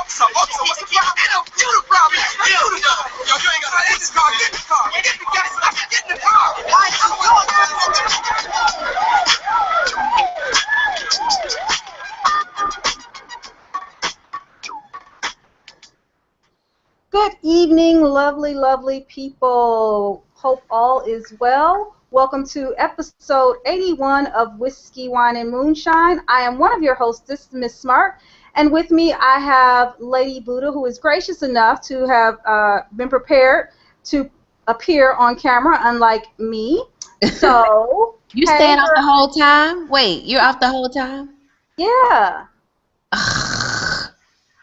Awesome, awesome. What's the problem? You the problem. You the problem. Yo, you ain't got to get in the car. Get in the car. Get in the car. Get in the car. Good evening, lovely, lovely people. Hope all is well. Welcome to episode 81 of Whiskey, Wine, and Moonshine. I am one of your hostess, Miss Smart, and with me I have Lady Buddha, who is gracious enough to have been prepared to appear on camera, unlike me. So you staying off the whole time? Wait, you're off the whole time? Yeah.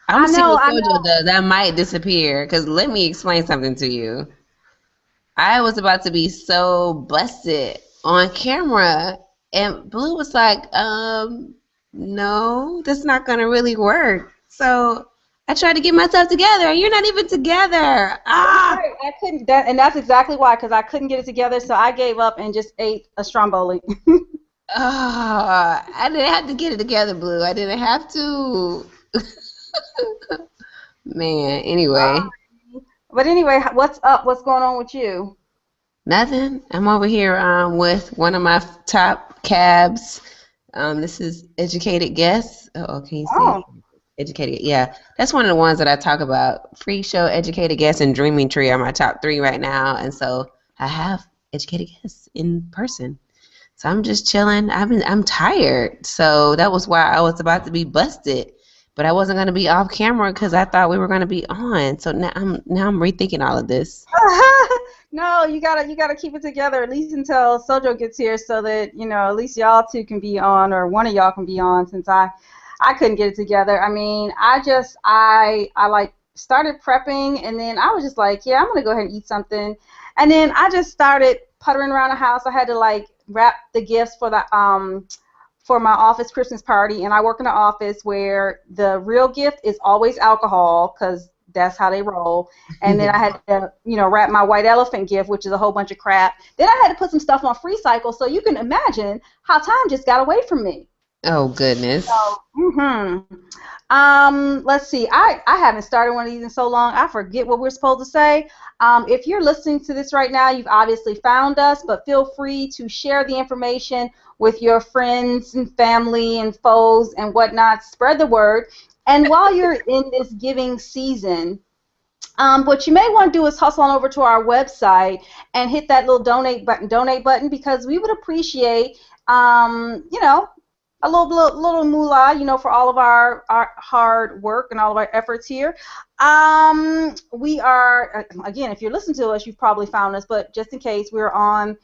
I'm seeing what Sojo does. I might disappear, because let me explain something to you. I was about to be so busted on camera, and Blue was like, no, that's not going to really work. So I tried to get myself together, and you're not even together. Ah! Right. I couldn't, and that's exactly why, because I couldn't get it together, so I gave up and just ate a Stromboli. I didn't have to get it together, Blue. I didn't have to. Man, anyway. But anyway, what's up? What's going on with you? Nothing. I'm over here with one of my top cabs. This is Educated Guess. Oh, can you see? Oh. Educated, yeah. That's one of the ones that I talk about. Free Show, Educated Guess, and Dreaming Tree are my top 3 right now. And so I have Educated Guess in person. So I'm just chilling. I'm tired. So that was why I was about to be busted. But I wasn't going to be off camera because I thought we were going to be on. So now I'm rethinking all of this. No, you gotta keep it together at least until Sojo gets here, so that at least y'all two can be on, or one of y'all can be on. Since I couldn't get it together. I mean, I like started prepping, and then I was just like, yeah, I'm gonna go ahead and eat something, and then I just started puttering around the house. I had to like wrap the gifts for the for my office Christmas party, and I work in an office where the real gift is always alcohol, because that's how they roll. And then I had to, wrap my white elephant gift, which is a whole bunch of crap. Then I had to put some stuff on FreeCycle, so you can imagine how time just got away from me. Oh, goodness. So, let's see. I haven't started one of these in so long, I forget what we're supposed to say. If you're listening to this right now, you've obviously found us, but feel free to share the information with your friends and family and foes and whatnot. Spread the word. And while you're in this giving season, what you may want to do is hustle on over to our website and hit that little donate button, because we would appreciate, a little moolah, for all of our hard work and all of our efforts here. We are, again, if you're listening to us, you've probably found us, but just in case, we're on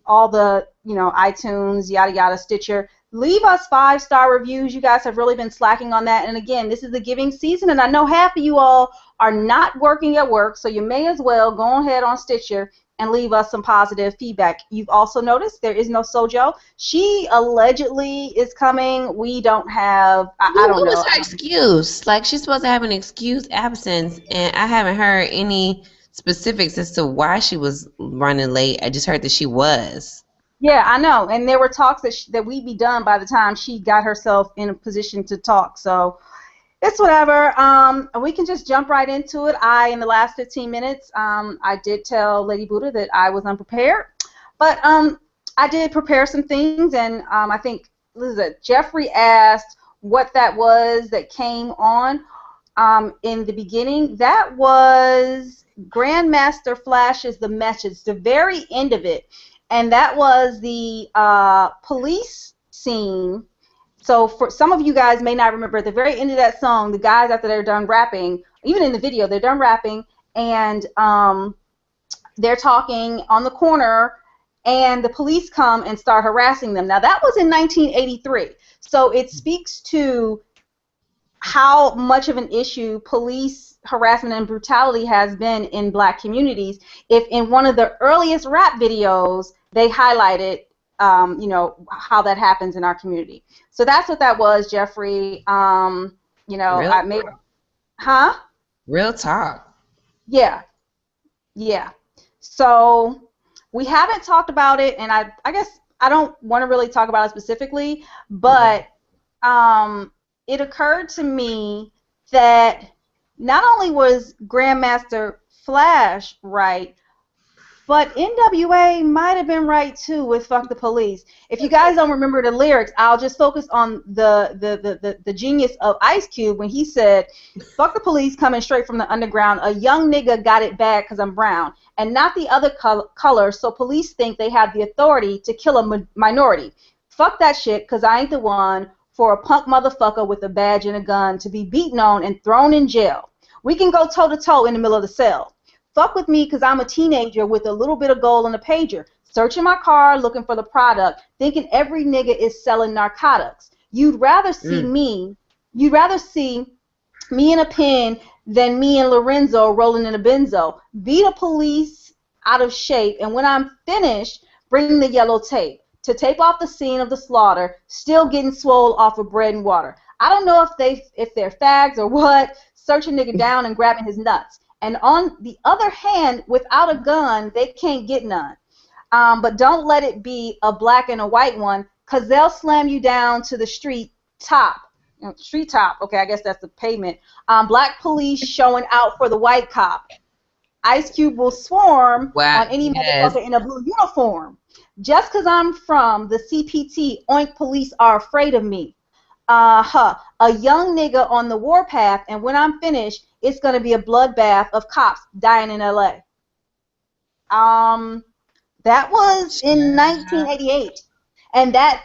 all the, iTunes, yada yada, Stitcher. Leave us 5-star reviews. You guys have really been slacking on that. And again, this is the giving season, and I know half of you all are not working at work, so you may as well go ahead on Stitcher and leave us some positive feedback. You've also noticed there is no Sojo. She allegedly is coming. We don't have, I don't know. What was her excuse? Like, she's supposed to have an excused absence, and I haven't heard any specifics as to why she was running late. I just heard that she was. Yeah, I know. And there were talks that we'd be done by the time she got herself in a position to talk. So it's whatever. We can just jump right into it. In the last 15 minutes, I did tell Lady Buddha that I was unprepared. But I did prepare some things, and I think Jeffrey asked what that was that came on in the beginning. That was Grandmaster Flash's The Message, the very end of it. And that was the police scene. So for some of you guys may not remember, at the very end of that song, the guys, after they're done rapping, even in the video, they're done rapping, and they're talking on the corner, and the police come and start harassing them. Now, that was in 1983. So it speaks to how much of an issue police harassment and brutality has been in black communities. If in one of the earliest rap videos, they highlighted, how that happens in our community. So that's what that was, Jeffrey. I made, huh? Real talk. Yeah. So we haven't talked about it, and I guess I don't want to really talk about it specifically, but it occurred to me that not only was Grandmaster Flash right, but NWA might have been right too with "Fuck the Police." If you guys don't remember the lyrics, I'll just focus on the genius of Ice Cube when he said, "Fuck the police coming straight from the underground. A young nigga got it bad 'cause I'm brown, and not the other color. So police think they have the authority to kill a minority. Fuck that shit 'cause I ain't the one for a punk motherfucker with a badge and a gun to be beaten on and thrown in jail. We can go toe to toe in the middle of the cell. Fuck with me 'cause I'm a teenager with a little bit of gold and a pager, searching my car looking for the product, thinking every nigga is selling narcotics. You'd rather see me in a pen than me and Lorenzo rolling in a benzo. Beat the police out of shape, and when I'm finished, bring the yellow tape to tape off the scene of the slaughter, still getting swole off of bread and water. I don't know if they're fags or what, search a nigga down and grabbing his nuts. And on the other hand, without a gun, they can't get none. But don't let it be a black and a white one, 'cause they'll slam you down to the street top. Street top, okay, I guess that's the pavement. Black police showing out for the white cop. Ice Cube will swarm on any motherfucker in a blue uniform. Just 'cause I'm from the CPT, oink police are afraid of me. A young nigga on the warpath, and when I'm finished, it's going to be a bloodbath of cops dying in LA. That was in 1988. And that,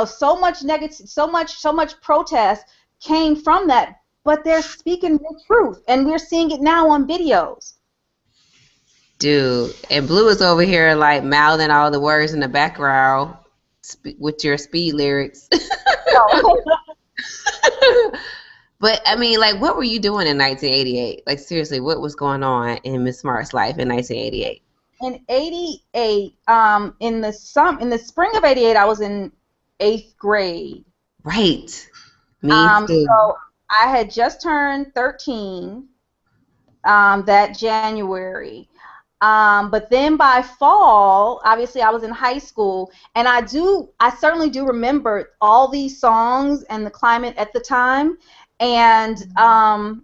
so much negative, so much protest came from that, but they're speaking the truth, and we're seeing it now on videos. Dude, and Blue is over here like mouthing all the words in the background with your speed lyrics. But I mean, like, what were you doing in 1988? Like, seriously, what was going on in Miss Smart's life in 1988? In 88, in the spring of 88, I was in 8th grade. Right. Me too. So I had just turned 13 that January. But then by fall, obviously I was in high school, and I certainly do remember all these songs and the climate at the time. And I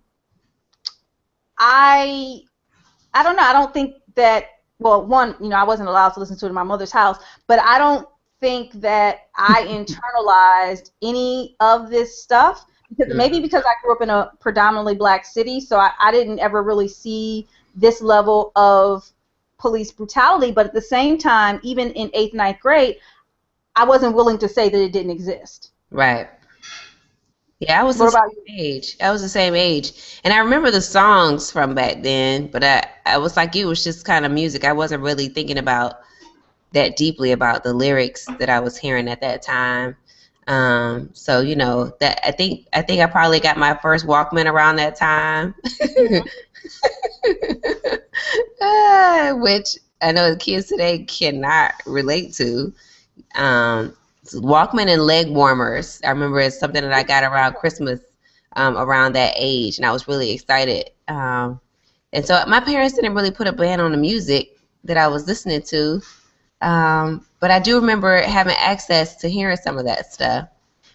don't know. I don't think that, well, one, I wasn't allowed to listen to it in my mother's house, but I don't think that I internalized any of this stuff, because maybe because I grew up in a predominantly black city, so I didn't ever really see this level of police brutality. But at the same time, even in 8th, 9th grade, I wasn't willing to say that it didn't exist. Right. Yeah, I was the same age. I was the same age. And I remember the songs from back then, but I was like you, it was just kind of music. I wasn't really thinking about that deeply about the lyrics that I was hearing at that time. So, that I think I probably got my first Walkman around that time. Which I know the kids today cannot relate to. Walkman and leg warmers. I remember it's something that I got around Christmas, around that age, and I was really excited. And so my parents didn't really put a ban on the music that I was listening to, but I do remember having access to hearing some of that stuff.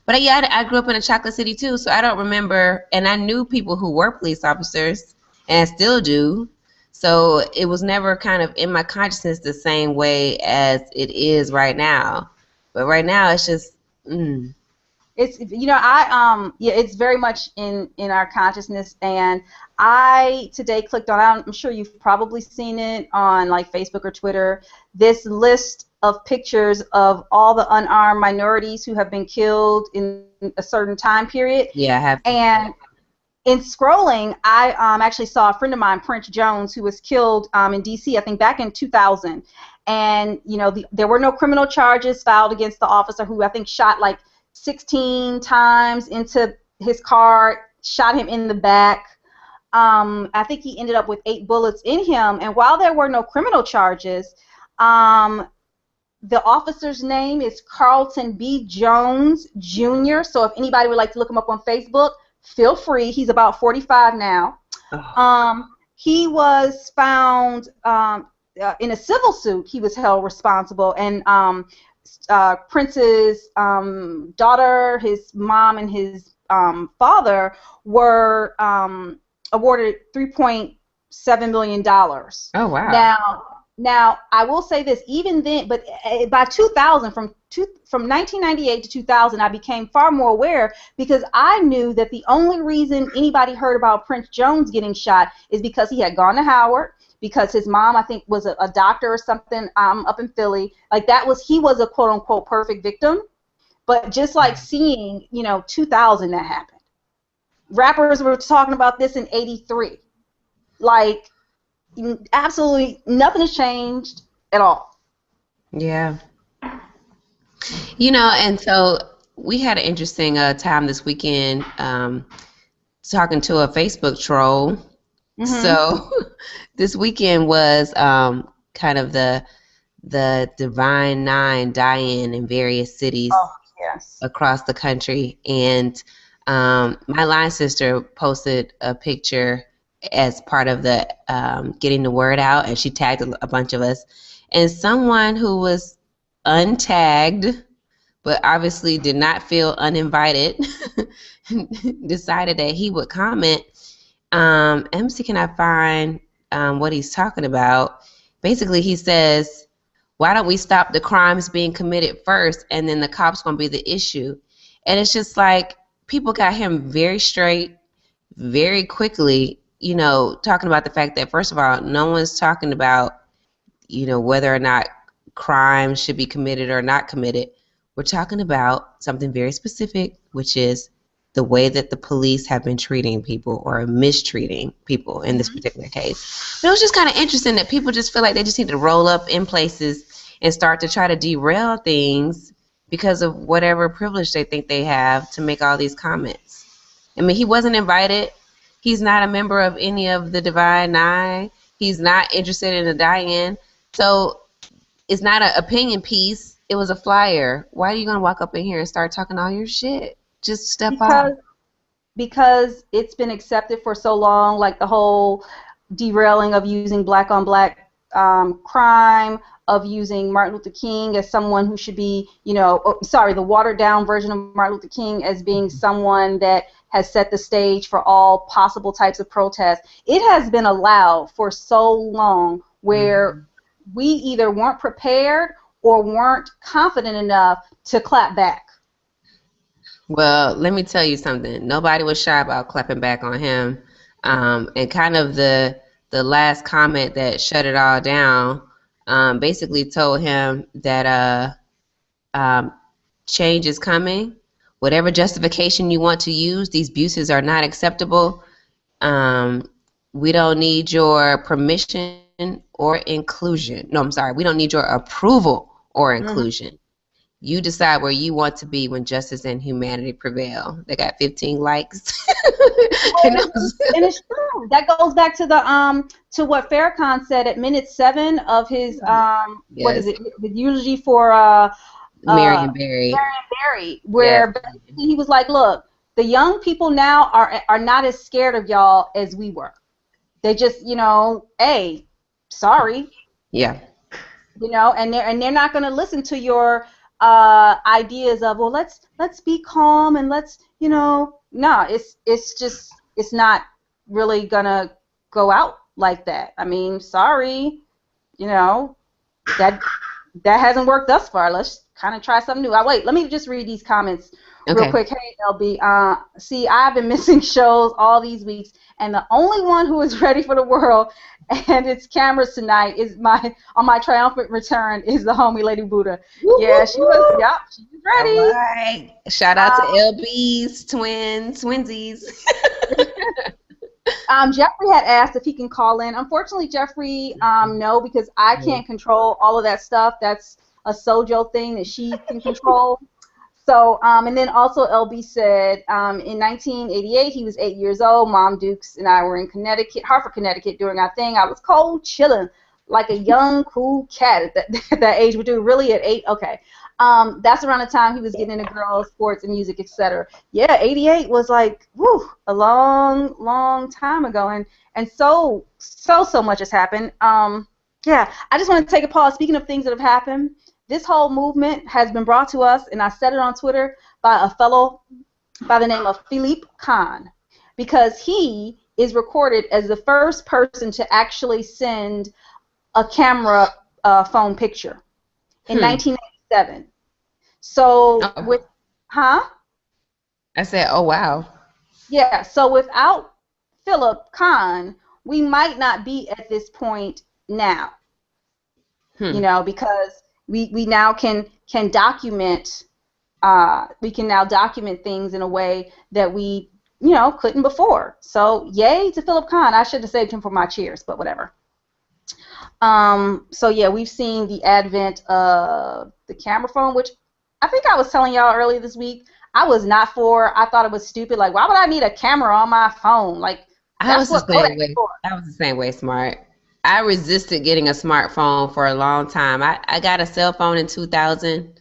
But yeah, I grew up in a chocolate city too, so I don't remember, and I knew people who were police officers, and I still do. So it was never kind of in my consciousness the same way as it is right now. But right now, it's just, It's it's very much in our consciousness, and I today clicked on. I'm sure you've probably seen it on like Facebook or Twitter. This list of pictures of all the unarmed minorities who have been killed in a certain time period. Yeah, I have. And in scrolling, I actually saw a friend of mine, Prince Jones, who was killed in D.C. I think back in 2000. And there were no criminal charges filed against the officer, who I think shot like 16 times into his car, shot him in the back. I think he ended up with 8 bullets in him. And while there were no criminal charges, the officer's name is Carlton B. Jones, Jr. So if anybody would like to look him up on Facebook, feel free. He's about 45 now. He was found in a civil suit. He was held responsible, and Prince's daughter, his mom, and his father were awarded $3.7 million. Oh wow. Now I will say this, even then, but by 2000, from 1998 to 2000, I became far more aware because I knew that the only reason anybody heard about Prince Jones getting shot is because he had gone to Howard, because his mom, I think, was a doctor or something up in Philly. Like he was a quote unquote perfect victim. But just like seeing, 2000 that happened. Rappers were talking about this in 83. Like, absolutely nothing has changed at all. Yeah. And so we had an interesting time this weekend talking to a Facebook troll. Mm-hmm. So this weekend was kind of the Divine Nine die-in in various cities across the country. And my line sister posted a picture as part of the getting the word out, and she tagged a bunch of us. And someone who was untagged, but obviously did not feel uninvited, decided that he would comment. MC, can I find what he's talking about? Basically, he says, why don't we stop the crimes being committed first, and then the cops going to be the issue? And it's just like, people got him very straight, very quickly, talking about the fact that, first of all, no one's talking about, whether or not crimes should be committed or not committed. We're talking about something very specific, which is the way that the police have been treating people or mistreating people in this particular case. But it was just kind of interesting that people just feel like they just need to roll up in places and start to try to derail things because of whatever privilege they think they have to make all these comments. I mean, he wasn't invited. He's not a member of any of the Divine Nine. He's not interested in a die-in. So it's not an opinion piece. It was a flyer. Why are you going to walk up in here and start talking all your shit? Just step out. Because it's been accepted for so long, like the whole derailing of using black-on-black crime, of using Martin Luther King as someone who should be, the watered-down version of Martin Luther King as being someone that has set the stage for all possible types of protests. It has been allowed for so long where we either weren't prepared or weren't confident enough to clap back. Well, let me tell you something. Nobody was shy about clapping back on him. And kind of the last comment that shut it all down basically told him that change is coming. Whatever justification you want to use, these abuses are not acceptable. We don't need your permission or inclusion. No, I'm sorry. We don't need your approval or inclusion. You decide where you want to be when justice and humanity prevail. They got 15 likes. And it's true. That goes back to the to what Farrakhan said at minute 7 of his what is it? The eulogy for Marion Barry. Where basically he was like, look, the young people now are not as scared of y'all as we were. They just, hey, sorry. Yeah. And they're not going to listen to your ideas of, well, let's be calm and let's, no, it's not really gonna go out like that. I mean, sorry, that hasn't worked thus far. Let's kind of try something new. Wait, let me just read these comments real quick. Hey, LB, see, I've been missing shows all these weeks, and the only one who is ready for the world and its cameras tonight is on my triumphant return is the homie Lady Buddha. Yeah, she was. Yep, she's ready. All right. Shout out to LB's twinsies. Jeffrey had asked if he can call in. Unfortunately, Jeffrey, no, because I can't control all of that stuff. That's a Sojo thing that she can control. So, and then also LB said in 1988, he was 8 years old. Mom Dukes and I were in Hartford, Connecticut, doing our thing. I was cold, chilling, like a young, cool cat at that age. We do really at 8? Okay. That's around the time he was getting into girls, sports, and music, etc. Yeah, 88 was like, a long, long time ago. And so much has happened. Yeah, I just want to take a pause. Speaking of things that have happened, this whole movement has been brought to us, and I said it on Twitter, by a fellow by the name of Philippe Khan, because he is recorded as the first person to actually send a camera phone picture in 1997. So with, huh? I said, oh, wow. Yeah, so without Philip Kahn, we might not be at this point now, you know, because we now can document, we can now document things in a way that we, you know, couldn't before. So yay to Philip Kahn. I should have saved him for my cheers, but whatever. So yeah, we've seen the advent of the camera phone, which I think I was telling y'all earlier this week, I was not for. I thought it was stupid. Like, why would I need a camera on my phone? Like, that's what Kodak's for. I was the same way, Smart. I resisted getting a smartphone for a long time. I got a cell phone in 2000.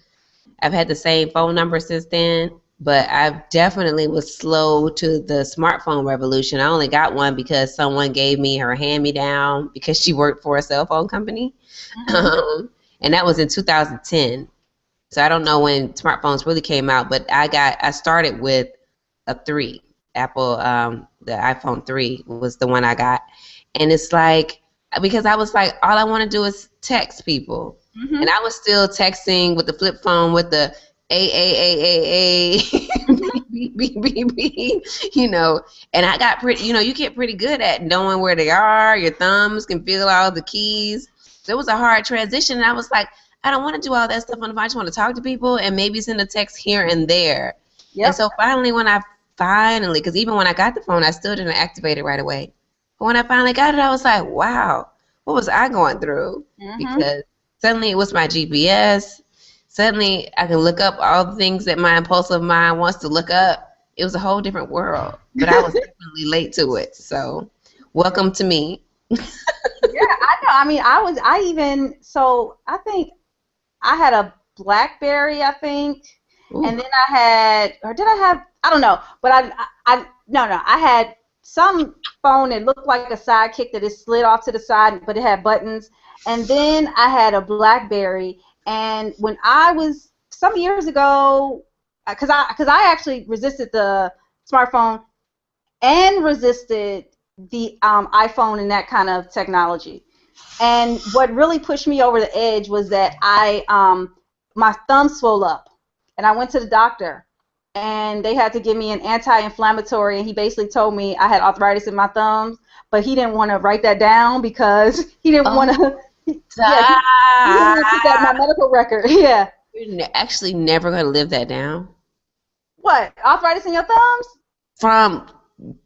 I've had the same phone number since then, but I definitely was slow to the smartphone revolution. I only got one because someone gave me her hand-me-down because she worked for a cell phone company, and that was in 2010. So I don't know when smartphones really came out, but I started with a 3. Apple, the iPhone 3 was the one I got. And it's like, because I was like, all I want to do is text people. And I was still texting with the flip phone with the A, beep, beep, beep, beep, you know. And I got pretty, you know, you get pretty good at knowing where they are. Your thumbs can feel all the keys. So it was a hard transition. And I was like, I don't want to do all that stuff on the phone. I just want to talk to people and maybe send a text here and there. And so finally, because even when I got the phone, I still didn't activate it right away. But when I finally got it, I was like, wow, what was I going through? Because suddenly it was my GPS. Suddenly I can look up all the things that my impulsive mind wants to look up. It was a whole different world. But I was definitely late to it. So welcome to me. Yeah, I know. I mean, I think I had a BlackBerry, I think. Ooh. And then I had, or did I have, I don't know, but I had some phone that looked like a Sidekick that is slid off to the side, but it had buttons. And then I had a BlackBerry, and when I was, some years ago, because I actually resisted the smartphone and resisted the iPhone and that kind of technology. And what really pushed me over the edge was that my thumb swelled up. And I went to the doctor, and they had to give me an anti-inflammatory, and he basically told me I had arthritis in my thumbs, but he didn't want to write that down because he didn't want to. He didn't want to put that in my medical record. Yeah. You're actually never going to live that down. What? Arthritis in your thumbs? From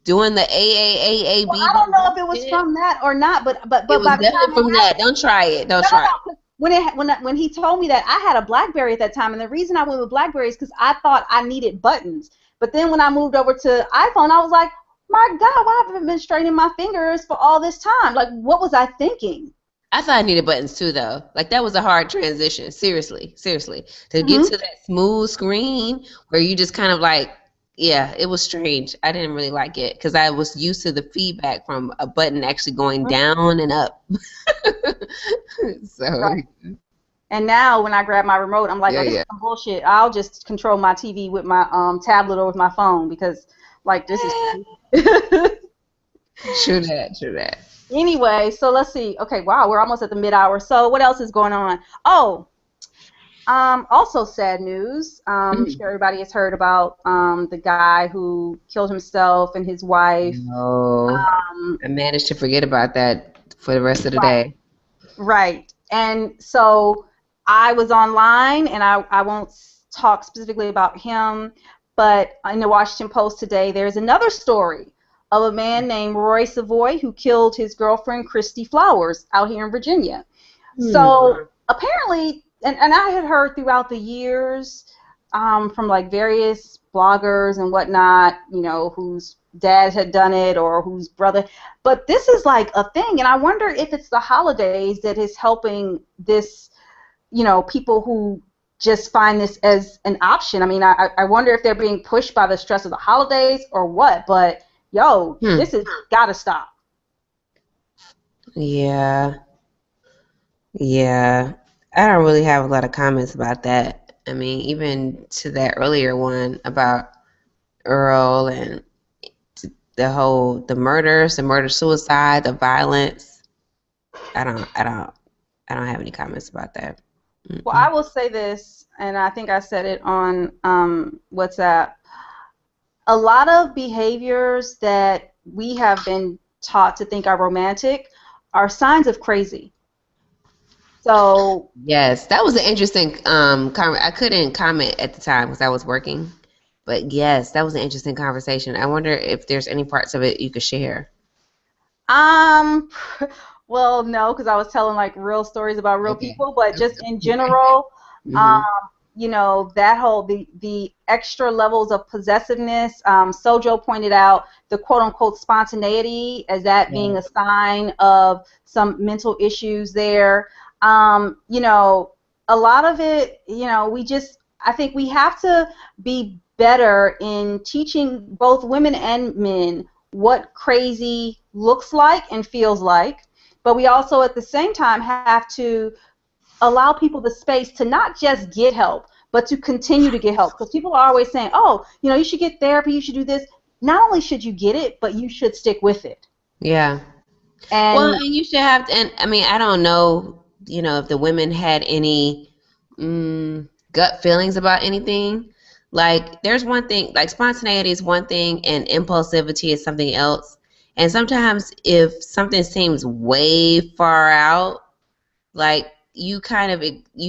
doing the AAAAB. Well, I don't know if it was from that or not, but it was definitely from that. Don't try it. Don't try it. When he told me that, I had a BlackBerry at that time, and the reason I went with BlackBerry is because I thought I needed buttons. But then when I moved over to iPhone, I was like, my God, why haven't I been straightening my fingers for all this time? Like, what was I thinking? I thought I needed buttons too, though. Like, that was a hard transition. Seriously. To get to that smooth screen where you just kind of like, yeah, it was strange. I didn't really like it because I was used to the feedback from a button actually going down and up. So. Right. And now when I grab my remote, I'm like, this is some bullshit. I'll just control my TV with my tablet or with my phone because, like, this is. True that. Anyway, so let's see. Okay, wow, we're almost at the mid-hour. So what else is going on? Oh. Also sad news. I'm sure everybody has heard about the guy who killed himself and his wife. No, I managed to forget about that for the rest of the day. Right. And so I was online, and I won't talk specifically about him, but in the Washington Post today, there's another story of a man named Roy Savoy who killed his girlfriend, Christy Flowers, out here in Virginia. So apparently... And I had heard throughout the years from like various bloggers and whatnot, you know, whose dad had done it or whose brother. But this is like a thing, and I wonder if it's the holidays that is helping this, you know, people who just find this as an option. I mean, I wonder if they're being pushed by the stress of the holidays or what. But, yo, this has got to stop. Yeah. I don't really have a lot of comments about that. I mean, even to that earlier one about Earl, and the murders, the murder suicide, the violence. I don't have any comments about that. Well, I will say this, and I think I said it on WhatsApp. A lot of behaviors that we have been taught to think are romantic are signs of crazy. So Yes, that was an interesting comment. I couldn't comment at the time because I was working, but yes, that was an interesting conversation. I wonder if there's any parts of it you could share. well, no, because I was telling like real stories about real Okay. people, but just in general, Mhm. you know, that whole the extra levels of possessiveness. Sojo pointed out the quote unquote spontaneity as that being a sign of some mental issues there. You know, a lot of it, you know, I think we have to be better in teaching both women and men what crazy looks like and feels like, but we also at the same time have to allow people the space to not just get help, but to continue to get help. Because people are always saying, oh, you know, you should get therapy, you should do this. Not only should you get it, but you should stick with it. Yeah. Well, And and you should have, and I mean, I don't know, if the women had any gut feelings about anything. Like, there's one thing, like spontaneity is one thing, and impulsivity is something else. And sometimes, if something seems way far out, like you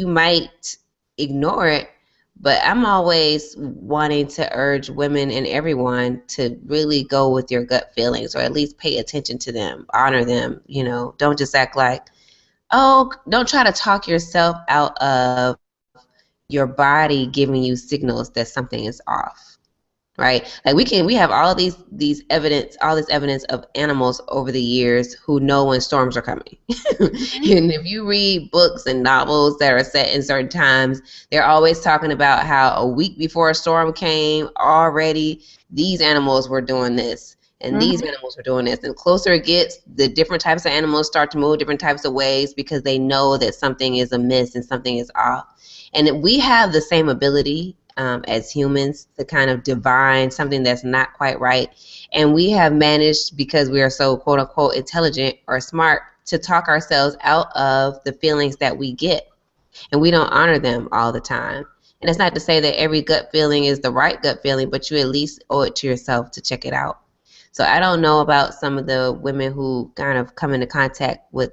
might ignore it. But I'm always wanting to urge women and everyone to really go with your gut feelings, or at least pay attention to them, honor them. Don't just act like, oh, don't try to talk yourself out of your body giving you signals that something is off. Right? Like we have all this evidence of animals over the years who know when storms are coming. And if you read books and novels that are set in certain times, they're always talking about how a week before a storm came, already these animals were doing this and these animals were doing this. And the closer it gets, the different types of animals start to move different types of ways because they know that something is amiss and something is off. And we have the same ability as humans to kind of divine something that's not quite right. And we have managed, because we are so quote unquote intelligent or smart, to talk ourselves out of the feelings that we get. And we don't honor them all the time. And it's not to say that every gut feeling is the right gut feeling, but you at least owe it to yourself to check it out. So I don't know about some of the women who kind of come into contact with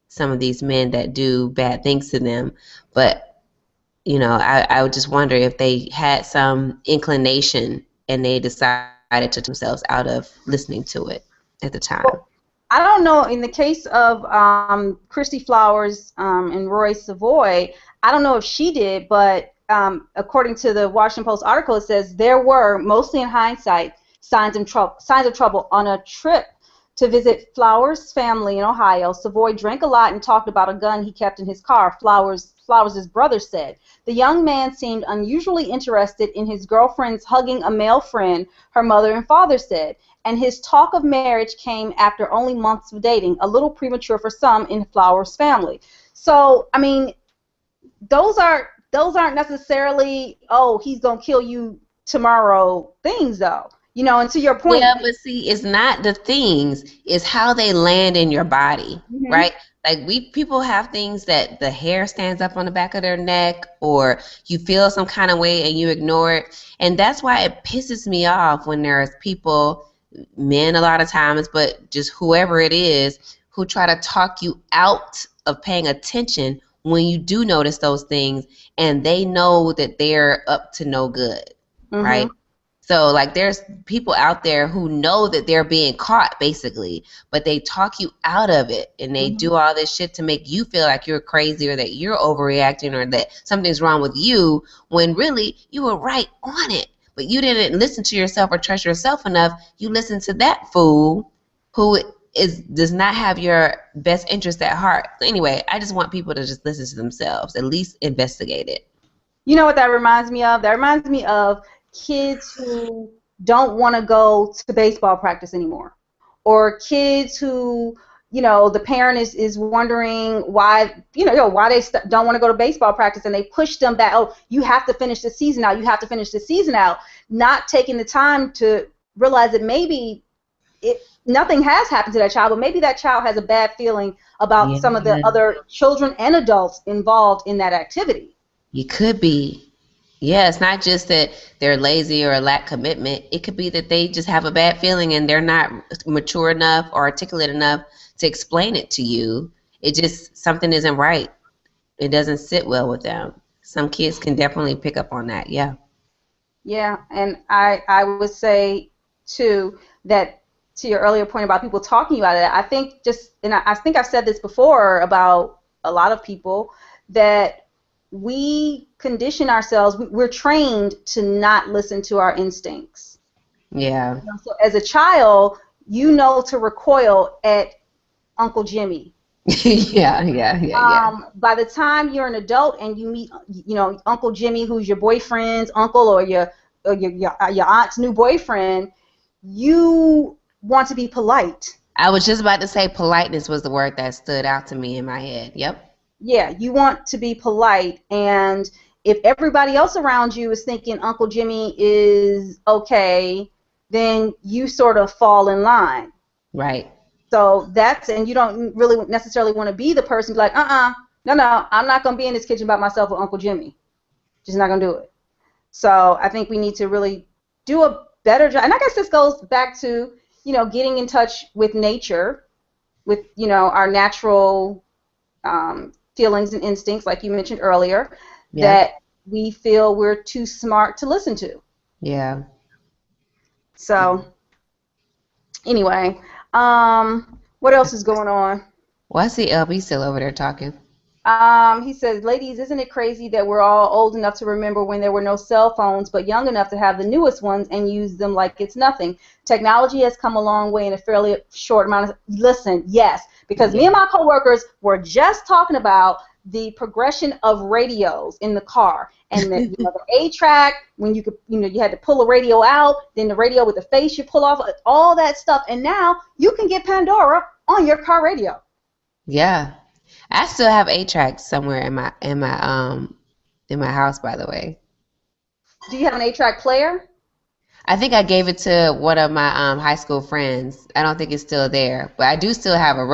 some of these men that do bad things to them, but I would just wonder if they had some inclination and they decided to themselves out of listening to it at the time. Well, I don't know. In the case of Christy Flowers and Roy Savoy, I don't know if she did, but according to the Washington Post article, it says there were, mostly in hindsight, signs of trouble on a trip to visit Flowers' family in Ohio. Savoy drank a lot and talked about a gun he kept in his car, Flowers' brother said. The young man seemed unusually interested in his girlfriend's hugging a male friend, her mother and father said. And his talk of marriage came after only months of dating, a little premature for some in Flowers' family. So, I mean, those aren't necessarily, oh, he's going to kill you tomorrow things, though. And to your point. Yeah, but see, it's not the things, it's how they land in your body, right? Like people have things that the hair stands up on the back of their neck, or you feel some kind of way and you ignore it. And that's why it pisses me off when there's people, men a lot of times, but just whoever it is, who try to talk you out of paying attention when you do notice those things and they know that they're up to no good, right? So, like, there's people out there who know that they're being caught, basically, but they talk you out of it, and they do all this shit to make you feel like you're crazy or that you're overreacting or that something's wrong with you, when really you were right on it. But you didn't listen to yourself or trust yourself enough. You listened to that fool who does not have your best interest at heart. So anyway, I just want people to just listen to themselves, at least investigate it. You know what that reminds me of? That reminds me of kids who don't want to go to baseball practice anymore, or kids who, the parent is wondering why, why they don't want to go to baseball practice, and they push them back. Oh, you have to finish the season out. You have to finish the season out. Not taking the time to realize that maybe nothing has happened to that child, but maybe that child has a bad feeling about some of the Yeah. other children and adults involved in that activity. You could be. Yeah, it's not just that they're lazy or lack commitment. It could be that they just have a bad feeling and they're not mature enough or articulate enough to explain it to you. It just, something isn't right. It doesn't sit well with them. Some kids can definitely pick up on that. Yeah. Yeah, and I would say too that to your earlier point about people talking about it, I think I think I've said this before about a lot of people, that we condition ourselves, we're trained to not listen to our instincts. Yeah. So as a child, you know to recoil at Uncle Jimmy. Yeah. By the time you're an adult and you meet, Uncle Jimmy, who's your boyfriend's uncle or your aunt's new boyfriend, you want to be polite. I was just about to say politeness was the word that stood out to me in my head. Yep. Yeah, you want to be polite, and if everybody else around you is thinking Uncle Jimmy is okay, then you sort of fall in line. Right. So and you don't really necessarily want to be the person like, no, I'm not going to be in this kitchen by myself with Uncle Jimmy. Just not going to do it. So I think we need to really do a better job. And I guess this goes back to, getting in touch with nature, with, our natural feelings and instincts, like you mentioned earlier, that we feel we're too smart to listen to. Yeah. So anyway, what else is going on? Well, I see LB still over there talking. He says, ladies, isn't it crazy that we're all old enough to remember when there were no cell phones, but young enough to have the newest ones and use them like it's nothing? Technology has come a long way in a fairly short amount of... Listen, yes, because me and my coworkers were just talking about the progression of radios in the car, and the, the 8-track, when you could, you had to pull a radio out, then the radio with the face you pull off, all that stuff, and now you can get Pandora on your car radio. Yeah. I still have 8-tracks somewhere in my house, by the way. Do you have an 8-track player? I think I gave it to one of my high school friends. I don't think it's still there, but I do still have a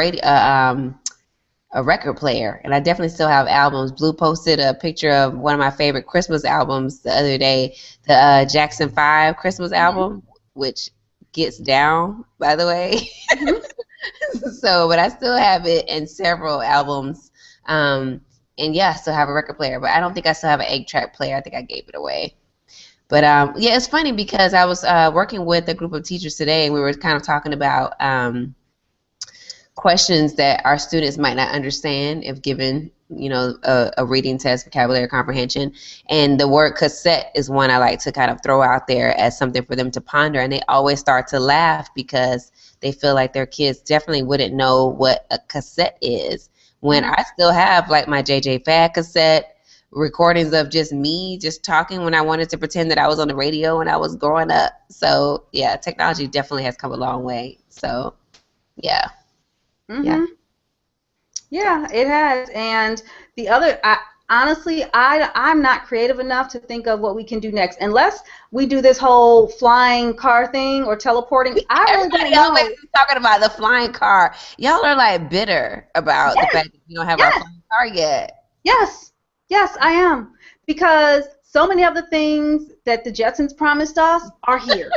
record player, and I definitely still have albums. Blue posted a picture of one of my favorite Christmas albums the other day, the Jackson 5 Christmas album, which gets down, by the way. So, but I still have it in several albums. And yeah, I still have a record player, but I don't think I still have an 8-track player. I think I gave it away. But yeah, it's funny because I was working with a group of teachers today, and we were kind of talking about questions that our students might not understand if given, a reading test, vocabulary comprehension. And the word cassette is one I like to kind of throw out there as something for them to ponder. And they always start to laugh because they feel like their kids definitely wouldn't know what a cassette is. When I still have like my JJ Fad cassette, recordings of just me just talking when I wanted to pretend that I was on the radio when I was growing up. So yeah, technology definitely has come a long way. So yeah. Yeah, it has. And the other, honestly, I'm not creative enough to think of what we can do next, unless we do this whole flying car thing or teleporting. I really don't know. Everybody always talking about the flying car. Y'all are like bitter about the fact that you don't have our flying car yet. Yes, I am, because so many of the things that the Jetsons promised us are here.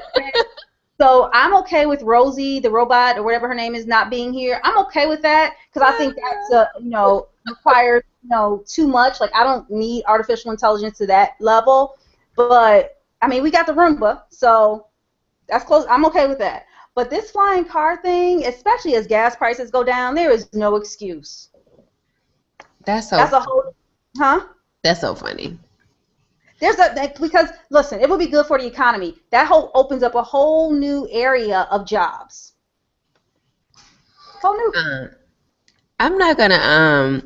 So I'm okay with Rosie, the robot, or whatever her name is, not being here. I'm okay with that because I think that's requires too much. Like, I don't need artificial intelligence to that level. But I mean, we got the Roomba, so that's close. I'm okay with that. But this flying car thing, especially as gas prices go down, there is no excuse. That's a whole, That's so funny. Because listen, it would be good for the economy. That opens up a whole new area of jobs. Whole new. I'm not gonna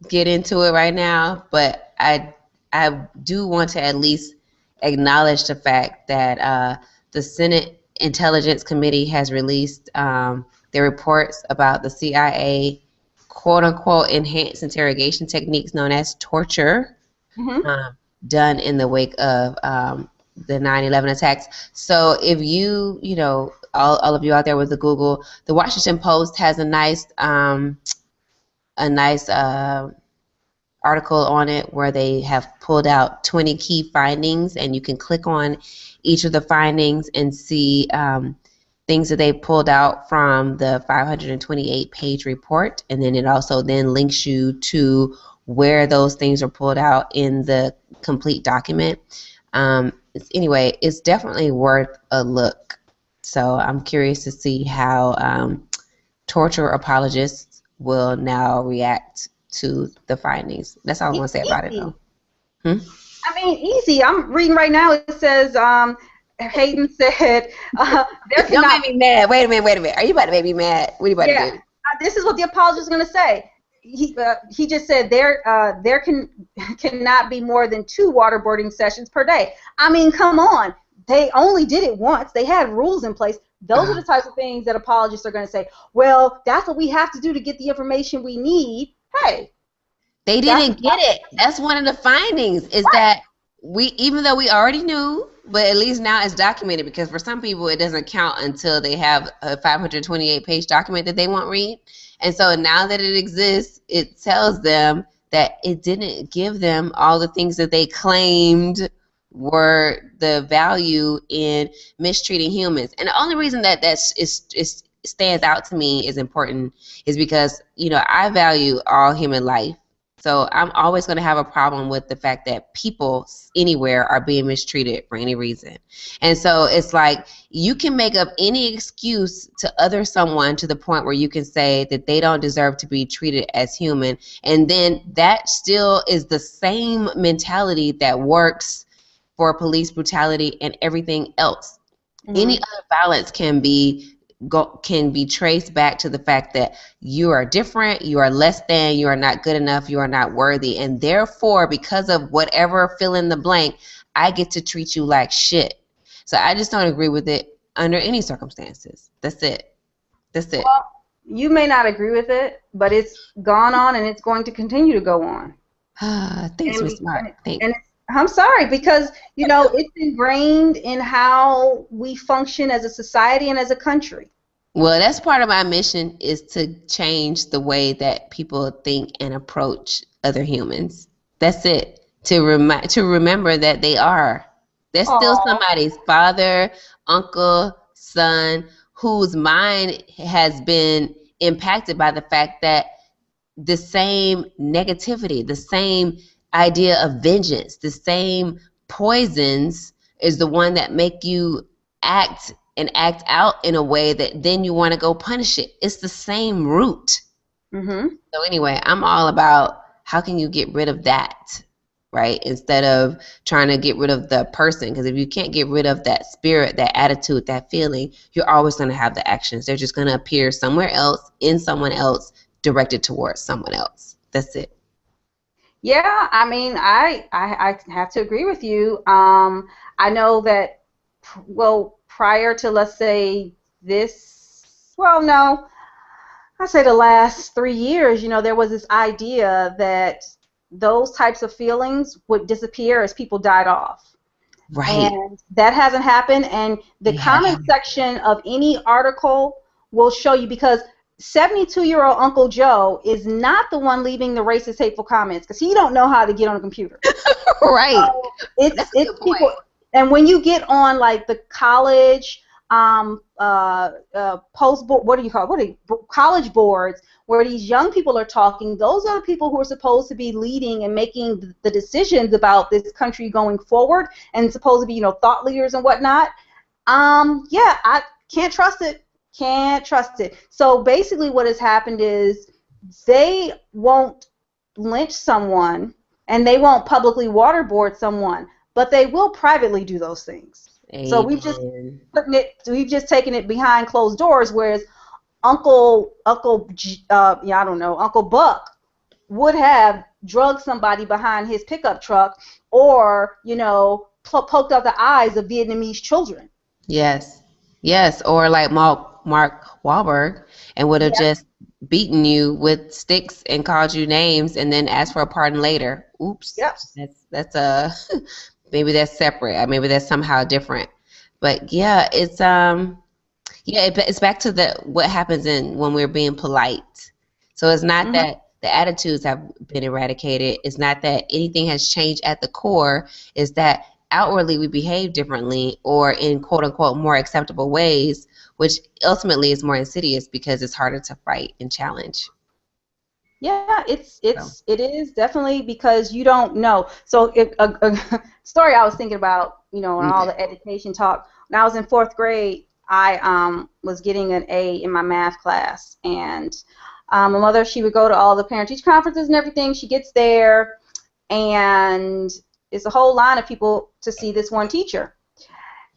get into it right now, but I do want to at least acknowledge the fact that the Senate Intelligence Committee has released their reports about the CIA quote unquote enhanced interrogation techniques known as torture. Done in the wake of the 9/11 attacks. So if you all of you out there with the Google, the Washington Post has a nice article on it where they have pulled out 20 key findings, and you can click on each of the findings and see things that they pulled out from the 528-page report, and then it also then links you to where those things are pulled out in the complete document. Anyway, it's definitely worth a look. So I'm curious to see how torture apologists will now react to the findings. That's all I want to say about it, though. I mean, easy. I'm reading right now. It says, Hayden said, don't make me mad. Wait a minute. Are you about to make me mad? What are you about to do? This is what the apologist is going to say. He just said there cannot be more than 2 waterboarding sessions per day. I mean, come on. They only did it once. They had rules in place. Those are the types of things that apologists are going to say, well, that's what we have to do to get the information we need. Hey. They didn't get it. That's one of the findings is that even though we already knew, but at least now it's documented, because for some people it doesn't count until they have a 528-page document that they won't read. And so now that it exists, it tells them that it didn't give them all the things that they claimed were the value in mistreating humans. And the only reason that stands out to me is important is because, I value all human life. So I'm always going to have a problem with the fact that people anywhere are being mistreated for any reason. And so it's like you can make up any excuse to other someone to the point where you can say that they don't deserve to be treated as human. And then that still is the same mentality that works for police brutality and everything else. Mm-hmm. Any other violence can be traced back to the fact that you are different, you are less than, you are not good enough, you are not worthy, and therefore, because of whatever fill in the blank, I get to treat you like shit. So I just don't agree with it under any circumstances. That's it. Well, you may not agree with it, but it's gone on and it's going to continue to go on. Thanks, Ms. Smart. Thanks. I'm sorry, because, it's ingrained in how we function as a society and as a country. Well, that's part of my mission, is to change the way that people think and approach other humans. That's it. To remember that they're still somebody's father, uncle, son, whose mind has been impacted by the fact that the same negativity, the same idea of vengeance, the same poisons is the one that make you act out in a way that then you want to go punish it. It's the same root. Mm-hmm. So anyway, I'm all about how can you get rid of that, right? Instead of trying to get rid of the person, because if you can't get rid of that spirit, that attitude, that feeling, you're always going to have the actions. They're just going to appear somewhere else, in someone else, directed towards someone else. That's it. Yeah, I mean, I have to agree with you. I know that, prior to, let's say, I'd say the last 3 years, there was this idea that those types of feelings would disappear as people died off. Right. And that hasn't happened. And the comment section of any article will show you, because 72-year-old Uncle Joe is not the one leaving the racist, hateful comments, because he don't know how to get on a computer. Right. So it's people, and when you get on like the college college boards where these young people are talking, those are the people who are supposed to be leading and making the decisions about this country going forward, and supposed to be thought leaders and whatnot. I can't trust it. Can't trust it. So basically what has happened is they won't lynch someone and they won't publicly waterboard someone, but they will privately do those things. Amen. So we've just taken it behind closed doors, whereas Uncle Buck would have drugged somebody behind his pickup truck, or poked out the eyes of Vietnamese children. Yes, or like Mark Wahlberg, and would have just beaten you with sticks and called you names and then asked for a pardon later. Oops. Yep. That's maybe that's separate. Maybe that's somehow different. But yeah, it's Yeah, it's back to what happens when we're being polite. So it's not that the attitudes have been eradicated. It's not that anything has changed at the core. It's that outwardly we behave differently or in quote unquote more acceptable ways, which ultimately is more insidious because it's harder to fight and challenge. Yeah, it is definitely because you don't know. So a story I was thinking about, you know, in all the education talk. When I was in 4th grade, I was getting an A in my math class, and my mother, she would go to all the parent-teacher conferences and everything. She gets there, and it's a whole line of people to see this one teacher.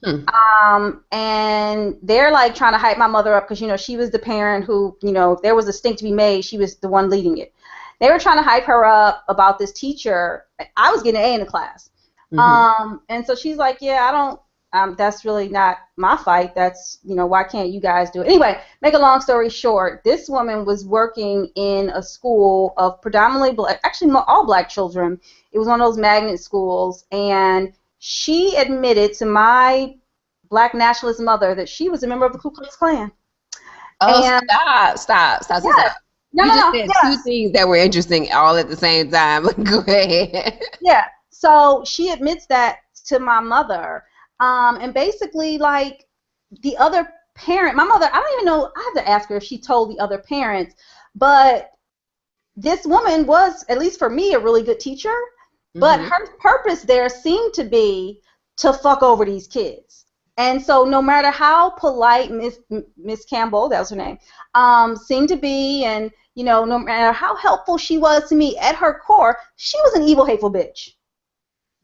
And they're like trying to hype my mother up because, you know, she was the parent who, you know, if there was a stink to be made, she was the one leading it. They were trying to hype her up about this teacher. I was getting an A in the class. And so she's like, yeah, I don't, that's really not my fight. That's, you know, why can't you guys do it? Anyway, make a long story short, this woman was working in a school of predominantly black, actually all black children. It was one of those magnet schools, and she admitted to my black nationalist mother that she was a member of the Ku Klux Klan. Oh, and stop. Yes. No, you just said two things that were interesting all at the same time. Go ahead. Yeah. So she admits that to my mother. And basically, like, the other parent, my mother, I don't even know, I have to ask her if she told the other parents, but this woman was, at least for me, a really good teacher. But her purpose there seemed to be to fuck over these kids. And so no matter how polite Miss Campbell, that was her name, seemed to be, and, you know, no matter how helpful she was to me, at her core, she was an evil, hateful bitch.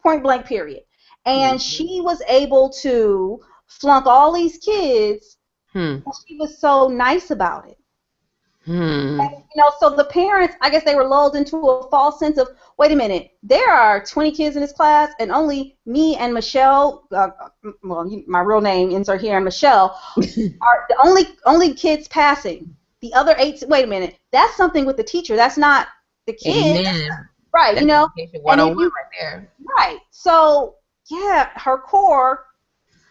Point blank, period. And she was able to flunk all these kids, and she was so nice about it. And, you know, so the parents, I guess they were lulled into a false sense of, wait a minute, there are 20 kids in this class, and only me and Michelle, well, my real name, insert here, Michelle, are the only kids passing. The other 8, wait a minute, that's something with the teacher. That's not the kid. Right, that's, you know. One-on-one right there. Right. So, yeah, her core,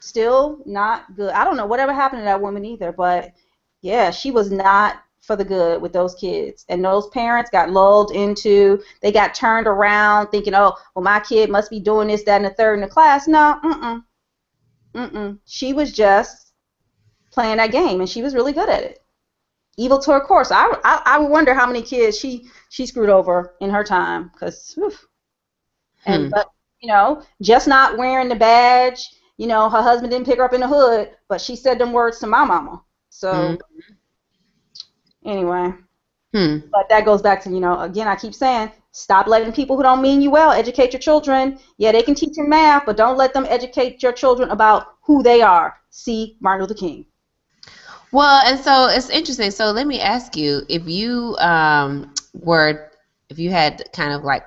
still not good. I don't know whatever happened to that woman either, but, yeah, she was not for the good with those kids. And those parents got lulled into, they got turned around thinking, oh, well, my kid must be doing this, that, and the third in the class. No, she was just playing that game, and she was really good at it. Evil to her core. So I wonder how many kids she screwed over in her time, because, but, you know, just not wearing the badge, you know, her husband didn't pick her up in the hood, but she said them words to my mama. So, anyway, but that goes back to, you know, again, I keep saying, stop letting people who don't mean you well educate your children. Yeah, they can teach you math, but don't let them educate your children about who they are. See Martin Luther King. Well, and so it's interesting. So let me ask you, if you if you had kind of like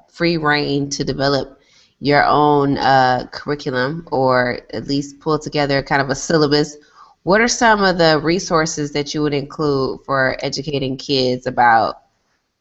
free reign to develop your own curriculum, or at least pull together kind of a syllabus, what are some of the resources that you would include for educating kids about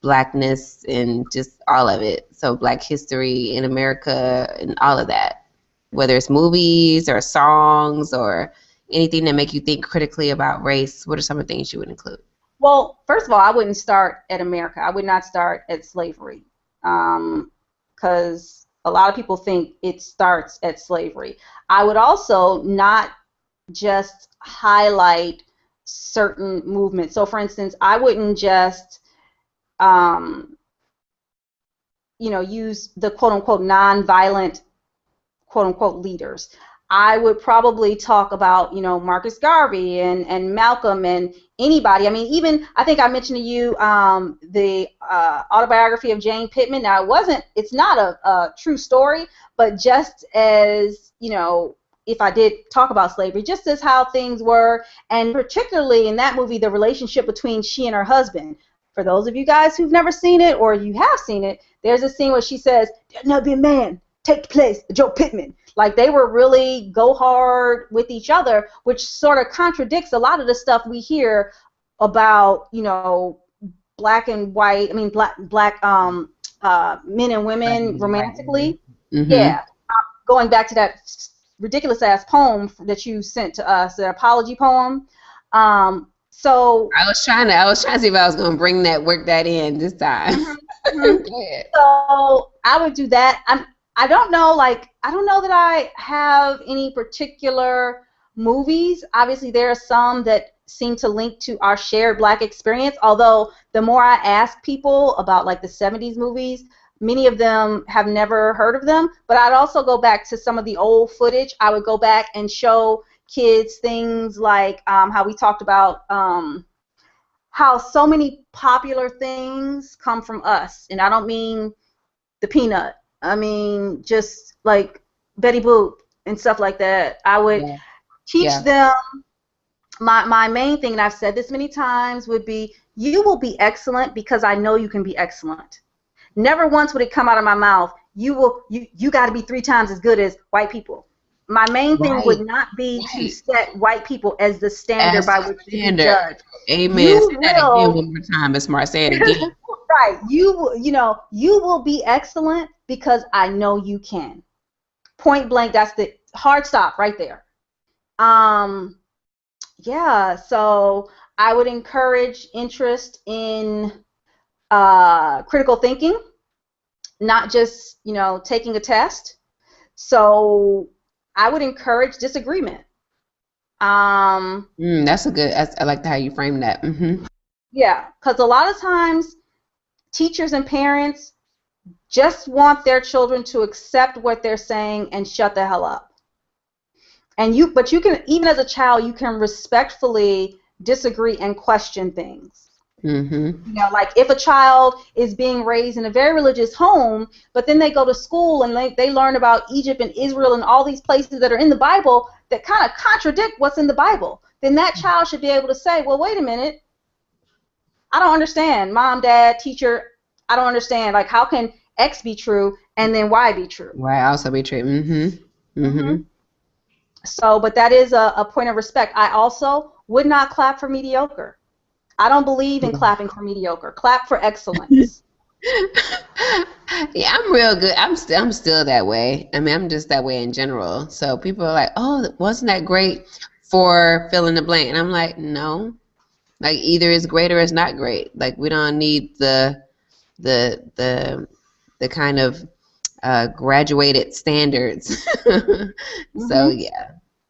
blackness and just all of it? So black history in America and all of that, whether it's movies or songs or anything that make you think critically about race. What are some of the things you would include? Well, first of all, I wouldn't start at America. I would not start at slavery, because a lot of people think it starts at slavery. I would also not just highlight certain movements. So, for instance, I wouldn't just, you know, use the quote-unquote non-violent quote-unquote leaders. I would probably talk about, you know, Marcus Garvey and Malcolm and anybody. I mean, even, I think I mentioned to you the autobiography of Jane Pittman. Now, it's not a true story, but just as, you know, if I did talk about slavery, just as how things were, and particularly in that movie, the relationship between she and her husband. For those of you guys who've never seen it, or you have seen it, there's a scene where she says, "There'll never be a man take the place of Joe Pittman." Like, they were really go hard with each other, which sort of contradicts a lot of the stuff we hear about, you know, black and white, I mean, black men and women romantically. Yeah. Going back to that ridiculous ass poem that you sent to us, the apology poem. So I was trying to see if I was gonna work that in this time. Go ahead. So I would do that. I don't know that I have any particular movies. Obviously, there are some that seem to link to our shared Black experience. Although the more I ask people about like the 70s movies, many of them have never heard of them. But I'd also go back to some of the old footage. I would go back and show kids things like how we talked about how so many popular things come from us. And I don't mean the Peanut. I mean just like Betty Boop and stuff like that. I would teach them. My main thing, and I've said this many times, would be, you will be excellent because I know you can be excellent. Never once would it come out of my mouth, you got to be 3 times as good as white people. My main thing would not be to set white people as the standard by which you judge. Amen. Say that again one more time, Ms. Smart. Say it again. Right. You will be excellent because I know you can. Point blank. That's the hard stop right there. Yeah. So I would encourage interest in critical thinking, not just taking a test. So I would encourage disagreement. That's a good. I like how you frame that. Yeah, because a lot of times teachers and parents just want their children to accept what they're saying and shut the hell up. But you can, even as a child, you can respectfully disagree and question things. Like if a child is being raised in a very religious home, but then they go to school and they learn about Egypt and Israel and all these places that are in the Bible that kind of contradict what's in the Bible, then that child should be able to say, well, wait a minute, I don't understand. Mom, dad, teacher, I don't understand. Like, how can X be true and then Y be true? Y also be true. So, but that is a point of respect. I also would not clap for mediocre. I don't believe in clapping for mediocre. Clap for excellence. Yeah, I'm real good. I'm still that way. I mean, I'm just that way in general. So people are like, "Oh, wasn't that great for fill in the blank?" And I'm like, "No. Like either it's great or it's not great. Like we don't need the kind of graduated standards." So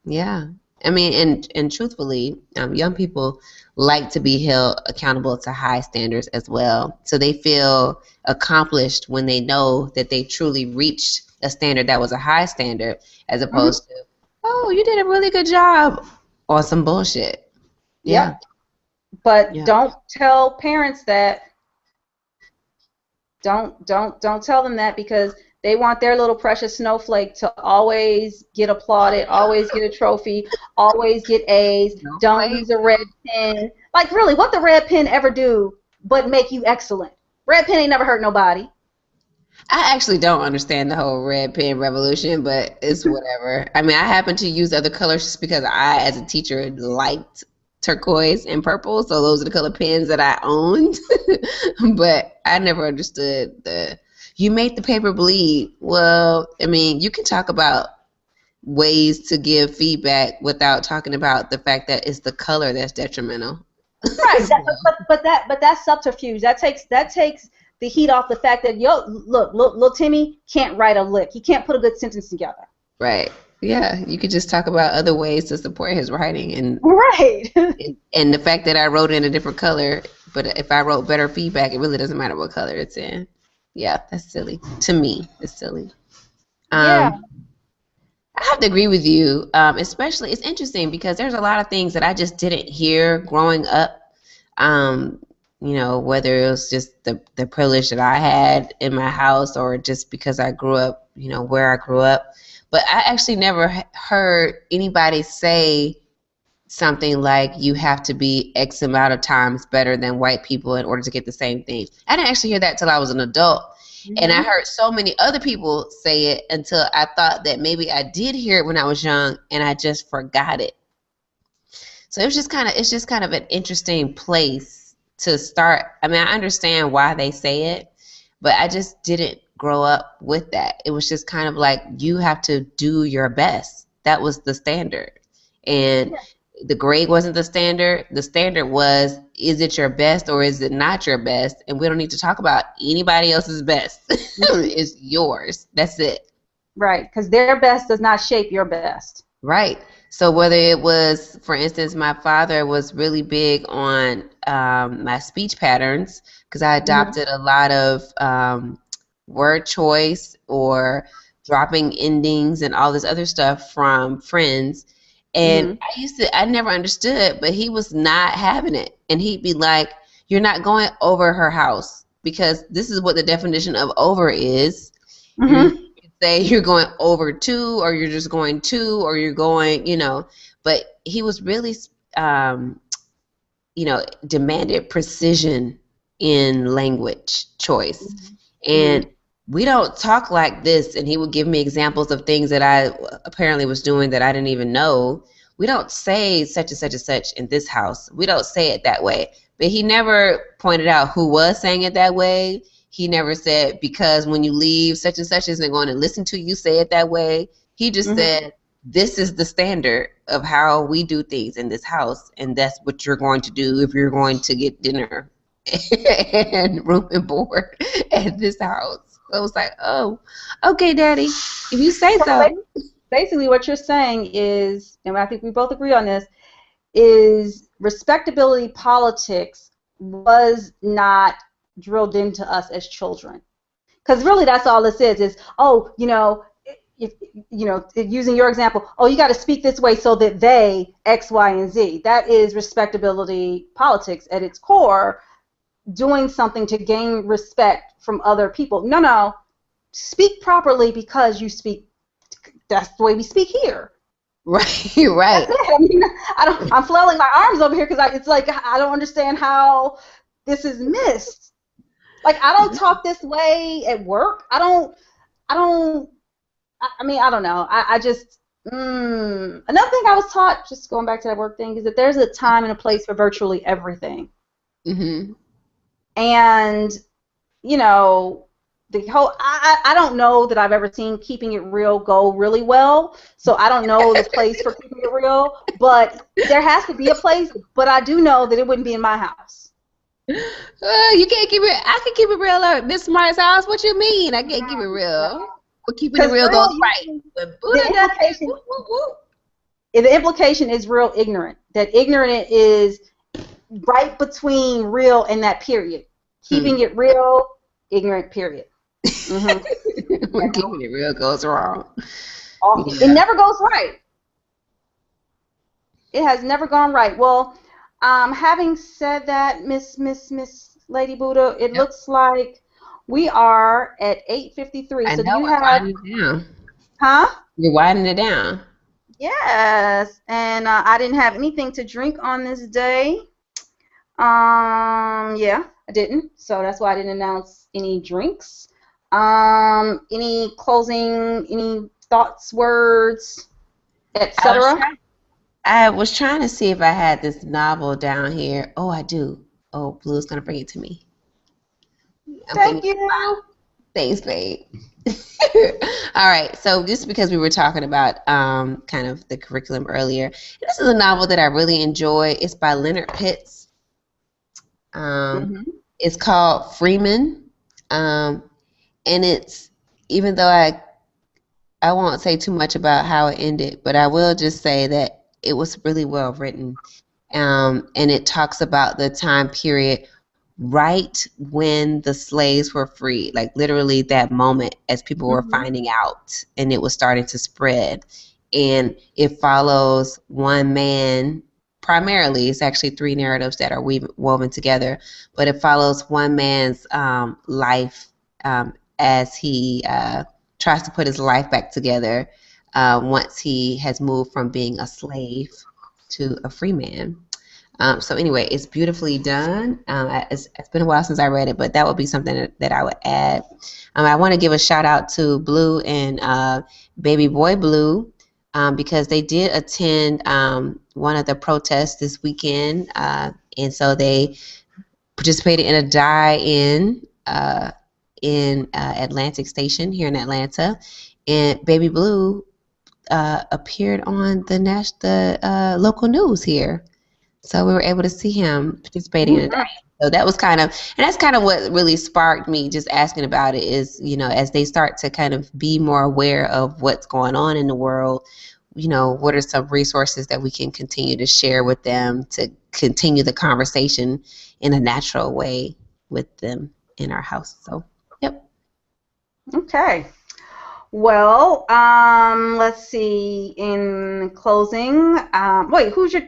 yeah. I mean, and truthfully, young people like to be held accountable to high standards as well. So they feel accomplished when they know that they truly reached a standard that was a high standard, as opposed to, oh, you did a really good job on some bullshit. Yeah. But don't tell parents that. Don't tell them that, because they want their little precious snowflake to always get applauded, always get a trophy, always get A's. Don't use a red pen. Like, really, what the red pen ever do but make you excellent? Red pen ain't never hurt nobody. I actually don't understand the whole red pen revolution, but it's whatever. I mean, I happen to use other colors just because I, as a teacher, liked turquoise and purple, so those are the color pens that I owned. But I never understood you make the paper bleed. Well, I mean, you can talk about ways to give feedback without talking about the fact that it's the color that's detrimental. Right, but that's subterfuge. That takes the heat off the fact that look, little Timmy can't write a lick. He can't put a good sentence together. Right. Yeah, you could just talk about other ways to support his writing, and and the fact that I wrote in a different color, but if I wrote better feedback, it really doesn't matter what color it's in. Yeah, that's silly. To me, it's silly. I have to agree with you. Especially, it's interesting because there's a lot of things that I just didn't hear growing up. Whether it was just the privilege that I had in my house, or just because I grew up, where I grew up. But I actually never heard anybody say something like you have to be X amount of times better than white people in order to get the same thing. I didn't actually hear that till I was an adult. And I heard so many other people say it until I thought that maybe I did hear it when I was young and I just forgot it. So it's just kind of an interesting place to start. I mean, I understand why they say it, but I just didn't grow up with that. It was just kind of like, you have to do your best. that was the standard. And the grade wasn't the standard. The standard was, is it your best or is it not your best? And we don't need to talk about anybody else's best. It's yours. That's it. Right, because their best does not shape your best. Right. So whether it was, for instance, my father was really big on my speech patterns because I adopted a lot of word choice or dropping endings and all this other stuff from friends. And I never understood, but he was not having it. And he'd be like, you're not going over her house because this is what the definition of over is. You could say you're going over to, or you're just going to, or you're going, you know. But he was really, you know, demanded precision in language choice. And we don't talk like this. And he would give me examples of things that I apparently was doing that I didn't even know. We don't say such and such and such in this house. We don't say it that way. But he never pointed out who was saying it that way. He never said, because when you leave, such and such isn't going to listen to you say it that way. He just said, this is the standard of how we do things in this house. And that's what you're going to do if you're going to get dinner and room and board at this house. I was like, oh, okay, Daddy, if you say so. Basically, what you're saying is, and I think we both agree on this, is respectability politics was not drilled into us as children. Because really, that's all this is, oh, you know, if, you know, using your example, oh, you got to speak this way so that they, X, Y, and Z. That is respectability politics at its core. Doing something to gain respect from other people. No. Speak properly because you speak. That's the way we speak here. Right, right. I mean, I'm flailing my arms over here because it's like I don't understand how this is missed. Like I don't talk this way at work. I mean, I don't know. I just. Another thing I was taught, just going back to that work thing, is that there's a time and a place for virtually everything. And, you know, the whole, I don't know that I've ever seen Keeping It Real go really well, so I don't know the place for Keeping It Real, but there has to be a place, but I do know that it wouldn't be in my house. You can't keep it, I can keep it real at Miss Smart's house. What you mean? I can't keep it real. But Keeping It Real goes right. The implication is real ignorant, that ignorant is right between real and that period. Keeping it real, ignorant, period. When keeping it real goes wrong. It never goes right. It has never gone right. Well, having said that, Miss Lady Buddha, it looks like we are at 8:53. So do you have? Winding it down. Huh? You're winding it down. Yes, and I didn't have anything to drink on this day. Yeah, I didn't, so that's why I didn't announce any drinks. Any closing, any thoughts, words, etc.? I was trying to see if I had this novel down here. Oh, I do. Oh, Blue's gonna bring it to me. Thank you. Thanks, babe. All right, so just because we were talking about kind of the curriculum earlier, this is a novel that I really enjoy. It's by Leonard Pitts. It's called Freeman, and it's, even though I won't say too much about how it ended, but I will just say that it was really well written, and it talks about the time period right when the slaves were free, like literally that moment as people were finding out and it was starting to spread. And it follows one man, primarily, it's actually three narratives that are woven together, but it follows one man's life as he tries to put his life back together once he has moved from being a slave to a free man. So anyway, it's beautifully done. It's been a while since I read it, but that would be something that I would add. I want to give a shout out to Blue and Baby Boy Blue because they did attend one of the protests this weekend, and so they participated in a die-in in Atlantic Station here in Atlanta. And Baby Blue appeared on the local news here. So we were able to see him participating in it. So that was and that's kind of what really sparked me just asking about it is, as they start to kind of be more aware of what's going on in the world, what are some resources that we can continue to share with them to continue the conversation in a natural way with them in our house. So, yep. Okay. Well, let's see. In closing, wait, who's your?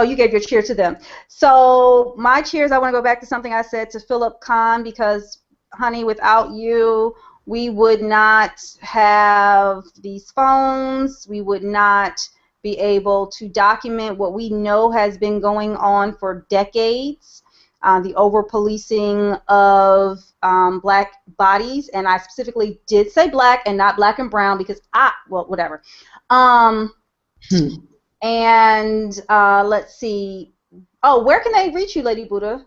You gave your cheer to them. So my cheers. I want to go back to something I said to Philip Kahn because, honey, without you, we would not have these phones. We would not be able to document what we know has been going on for decades. The over-policing of black bodies, and I specifically did say black and not black and brown because whatever. And let's see. Oh, where can they reach you, Lady Buddha?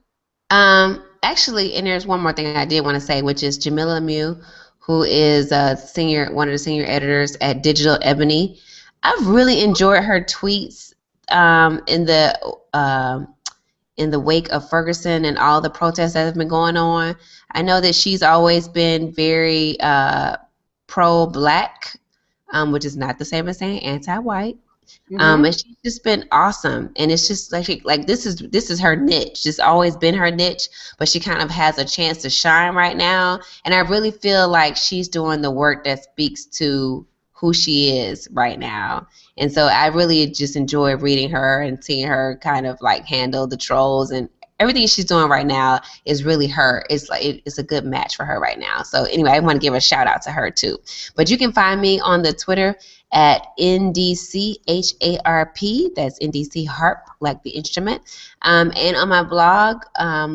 Actually, and there's one more thing I did want to say, which is Jamila Mew, who is one of the senior editors at Digital Ebony. I've really enjoyed her tweets in the wake of Ferguson and all the protests that have been going on. I know that she's always been very pro-black, which is not the same as saying anti-white. And she's just been awesome. And it's just like this is her niche. It's always been her niche, but she kind of has a chance to shine right now. And I really feel like she's doing the work that speaks to who she is right now. And so I really just enjoy reading her and seeing her kind of like handle the trolls, and everything she's doing right now is really her. It's like it's a good match for her right now. So anyway, I want to give a shout out to her too. But you can find me on the Twitter at NDCHARP. That's NDC Harp, like the instrument. And on my blog,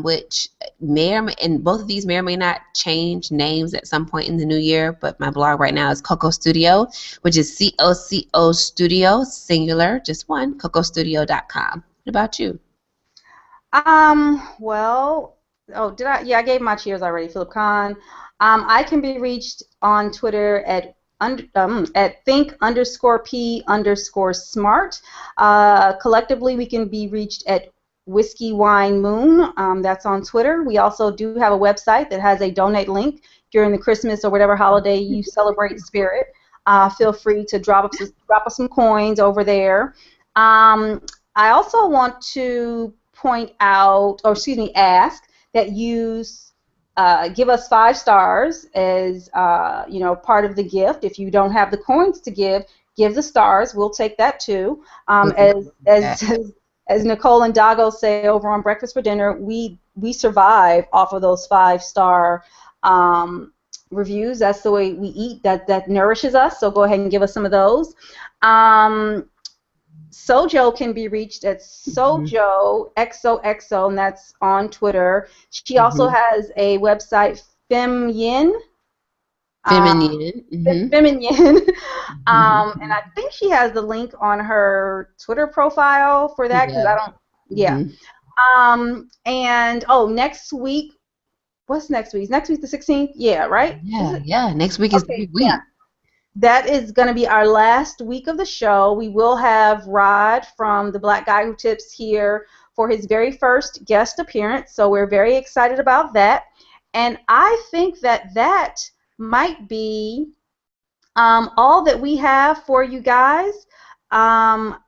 which and both of these may or may not change names at some point in the new year, but my blog right now is Coco Studio, which is COCO Studio, singular, just one, CocoStudio.com. What about you? Well, did I? Yeah, I gave my cheers already, Philip Kahn. I can be reached on Twitter at think_P_smart. Collectively, we can be reached at Whiskey Wine Moon. That's on Twitter. We also do have a website that has a donate link during the Christmas or whatever holiday you celebrate spirit. Feel free to drop us some coins over there. I also want to ask that you give us 5 stars as part of the gift. If you don't have the coins to give the stars. We'll take that too. As Nicole and Dago say over on Breakfast for Dinner, we survive off of those 5-star reviews. That's the way we eat. That nourishes us. So go ahead and give us some of those. Sojo can be reached at Sojo XOXO, and that's on Twitter. She also has a website, Feminine. Feminine. And I think she has the link on her Twitter profile for that because I don't. Yeah. And next week. What's next week? Next week the 16th. Yeah. Right. Yeah. Next week is the big week. Yeah. That is going to be our last week of the show. We will have Rod from The Black Guy Who Tips here for his very first guest appearance, so we're very excited about that. And I think that might be all that we have for you guys.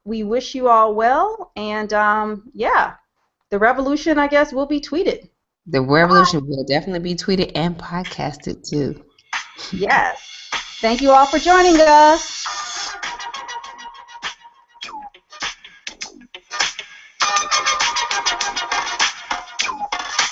We wish you all well, and the revolution, I guess, will be tweeted. The revolution will definitely be tweeted and podcasted too. Yes. Thank you all for joining us.